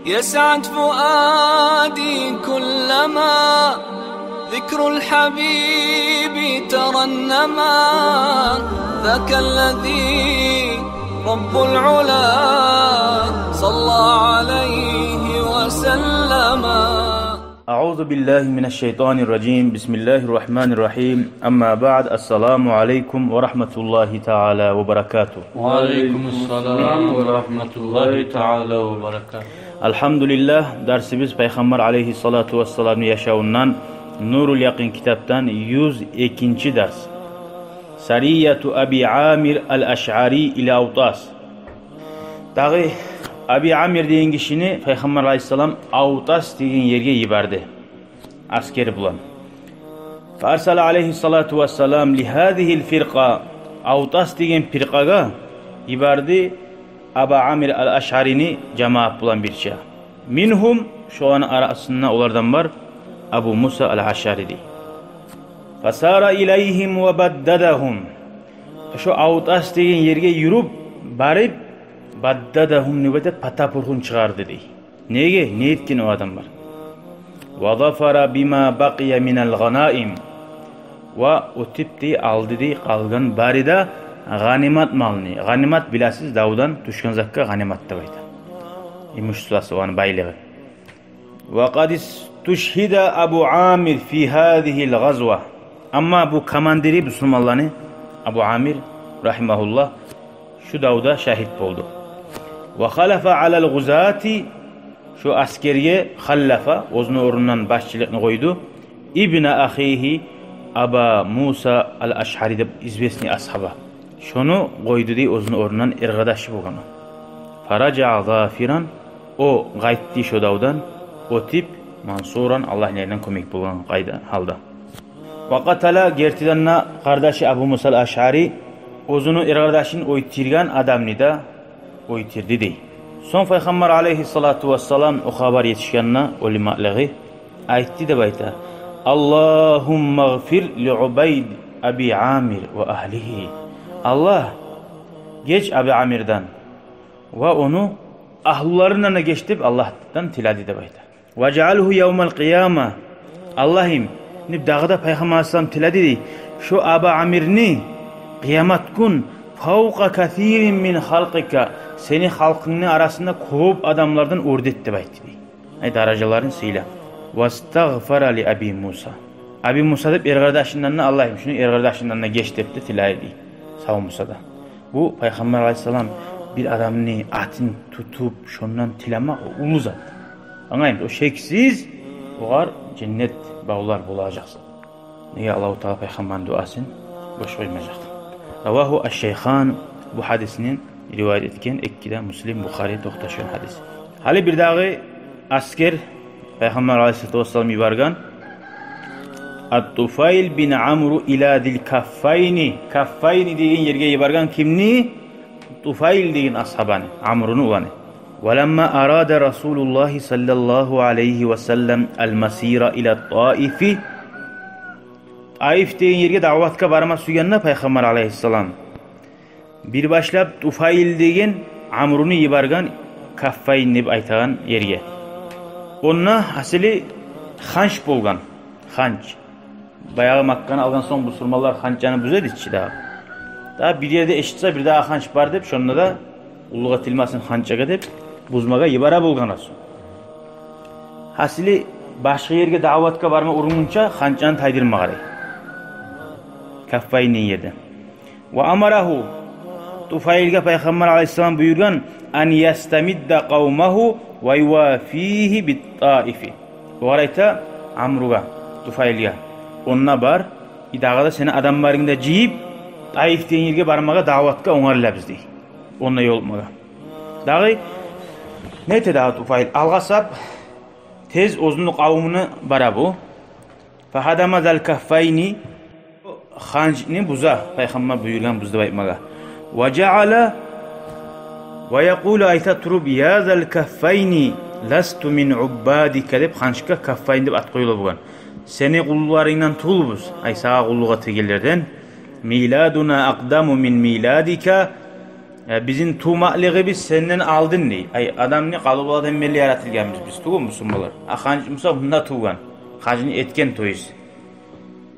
يسعد فؤادي كلما ذكر الحبيب ترنما ذاك الذي رب العلا صلى عليه وسلم. أعوذ بالله من الشيطان الرجيم. بسم الله الرحمن الرحيم. أما بعد. السلام عليكم ورحمة الله تعالى وبركاته. وعليكم السلام ورحمة الله تعالى وبركاته. Alhamdulillah, dersimiz Peygamber aleyhissalatu vesselam'ın yaşamından Nurul Yakin kitaptan 102. ders. Sariyatu Abi Amir al-Ash'ari ila Avtas. Dağı Abi Amir deyen kişini Peygamber aleyhissalam Avtas deyen yerge yiberdi. Askeri bulan. Farsala aleyhissalatu vesselam lihadihil firqa. Avtas deyen firqaga yiberdi. Abu Amir al-Ash'ari'ni cemaat bulan bir şey. Minhum, şu an arasında onlardan var, Abu Musa al-Ash'ari. Fasara ilayhim ve baddadahum. Şu Avtas deyen yerge yürüp barıp baddadahum nübete patapurhun çıkardı dey. Nege? Ne etkin o adamlar? Ve zafara bima baqiya minal ganaim. Ve o tipti aldı dey kalgan barida ganimat malını. Ganimat bilasiz Davud'dan düşkan zakka ganimat da baydı. İmuşsulası o an baylığı. Ve qadis tuşhida Abu Amir fi hadihil gazwa. Ama bu kamandiri Müslümanlarını Abu Amir rahimahullah şu Davud'a şahit oldu. Ve halafa alal guzati şu askeriye halafa ozunu orundan başçılığını koydu. İbni ahihi Aba Musa al-Ash'ari de izvesni ashaba. Şunu koydu diye ozunu orundan irgadaşı bu konu. Faraca zafiran o gaytti şu Davud'dan o tip mansuran Allah'ın elinden komik bulan kayda halda. Ve katala gertidanna kardeşi Abu Musa al-Ash'ari ozunu irgadaşın oytirgan adamını da oytirdi dey. Son Peygamber aleyhissalatu vesselam o haber yetişkenine o limalığı aytti de bayta. Allahumma gfir li Ubayd Abi Amir ve ahlihi. Allah geç Abi Amir'den ve onu ahlularına geçtip Allah'tan tiladi de bayta. Ve cealhu yevmel kıyama. Allah'ım dağda Peygamber aleyhissalam tiladi dey. Şu Abi Amir'ni kıyamet gün fauqa kathirin min halqika seni halkının arasında көп adamlardan ordetti baytı dey. Ay darajaların sıyla. Vastagfara li Abi Musa. Abi Musa dep ergardaşından Allah'ım şunu ergardaşından geç depti tilay dey. Sağ Musa'da. Bu Peygamber aleyhissalam bir adamını atın tutup şondan tilama ulu zat. Anlayın o şeksiz oğar cennet bağlar bulacaksın. Neye Allah-u Teala Peygamber'in duasını boş koymayacak. Ravahu Eş-Şeyhan bu hadisinin rivayet etken ekkide Müslim Bukhari toxtaşan hadis. Hali bir dağı asker Peygamber aleyhissalatu vesselam yuvargan At-Tufayl bin Amru ila dil kaffayni. Kaffayni deyin yerge yuvargan kimni? Tufayl deyin ashabani. Amrunu ulanı. Velemma arada Resulullah sallallahu aleyhi ve sellem el-masira ila Taifi. Taif deyin yerge davatka barma suyanna Peygamber aleyhissalam. Bir başlap Tufayl deyin Amrunu yuvargan Kaffayni deb aytagan yerge. Onna asili Hanç bolgan. Hanç. Bayağı Makka'nı algan son bu Müslümanlar Hanç'ını büzedi içi daha. Daha bir yerde eşitse bir daha Hanç var dep şonda da ulluğa tilmasın Hanç'a dep buzmaga yibara bolgan asun. Asili başka yerge davatka barma urununca Hanç'ını taydırma garay. Kaffayni yedi. Ve amarahu Tufaylga Peygamber aleyhissalam buyurgan an yastamidda qavmahu ve yuvafihi bit taifi. Bu arayta Amruga Tufaylga onna bar idağada seni adamlarında jiyip Taif deyen yerge barmaga davatka oңarla biz dey. Onna yolmaga. Dağı nete dağı Tufayl algasap tez ozunu qavmını bara bu. Fahadama zal kaffayni Hanç'ni buza Peygamber buyurgan buzda baymaga. Ve ceala ve yekulu ayta turub ya zal kaffayni lastu min ubbadika deb Hanç'ka Kaffayni deb at koyulu bugan. Seni kullarından tulbuz. Ay sağa kulluğa tegellerden. Miladuna aqdamu min miladika. Bizim tuğmaligimiz senden aldın ne? Ay adamni qalıbıladan melli yaratilganmiz biz. Tuğum musulmonlar. Axanç musa bunda tuğgan. Xajni etken toyuz.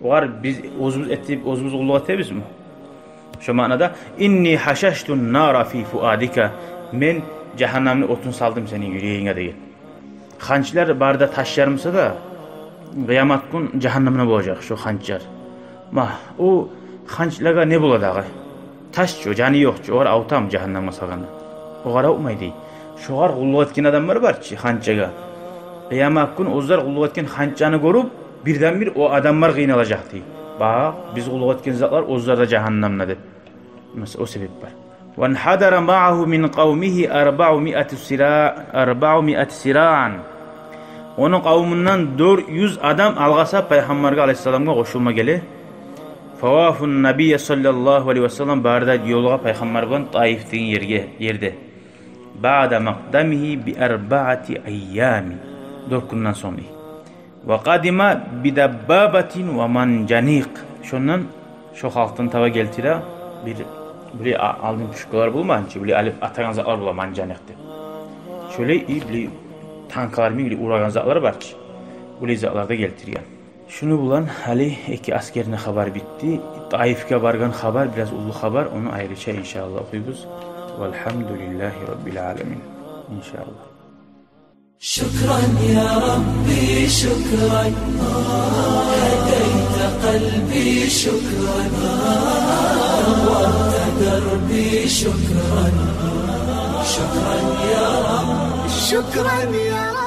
Olar biz o'zimiz etib o'zimiz ulug' etibizmi? Şu ma'noda inni hashashtun nara fi fuadika. Men jahannamni o'tun saldim sening yuragingga degan. Xanchlar barda tashlarmisa da qiyomat kun jahannamda bo'lajak shu xanchlar. Mah, u xanchlarga ne bo'ladi ag'a? Taşçı, canı yokçu, oğar avtam cehenneme sağanı. Oğara olmaydı. Şoğar kulluk etken adamlar var ki, hançaga. Kıyamet gün ozlar kulluk etken hançanı görüp, birden bir o adamlar kıynalacaktı. Bak, biz kulluk etken zatlar ozlar da cehennemle de. Mesela o sebep var. وَانْحَدَرَ مَعَهُ مِنْ قَوْمِهِ 400 sira'an. Onun kavminden 400 adam algasa Peygamber'e aleyhisselam'a koşulma gele. Fawafun Nabiye sallallahu aleyhi ve sellem barda yolga Peygamber'den Taif degan yerde. Ba'da maqdamihi bi 4 ayyam. 4 kundan sonra. Ve qadima bi dabbabatin ve manjaniq. Şondan şu halktan tava geltira bir aldın puşkalar bulmançı, bir alif atagan zatlar bula manjaniqdi. Şöyle ibli tanklar mi uragan zatlar var ki. Bu zatlarda geltirgan. Şunu bulan hali iki askerine haber bitti. Taif'e bargan haber biraz ulu haber onu ayrıca inşallah okuyuz. Velhamdülillahi Rabbil alemin. İnşallah. Şükran ya Rabbi şükran. Hedeyte kalbi şükran. Nurta derbi şükran. Şükran ya Rabbi. Şükran ya Rabbi.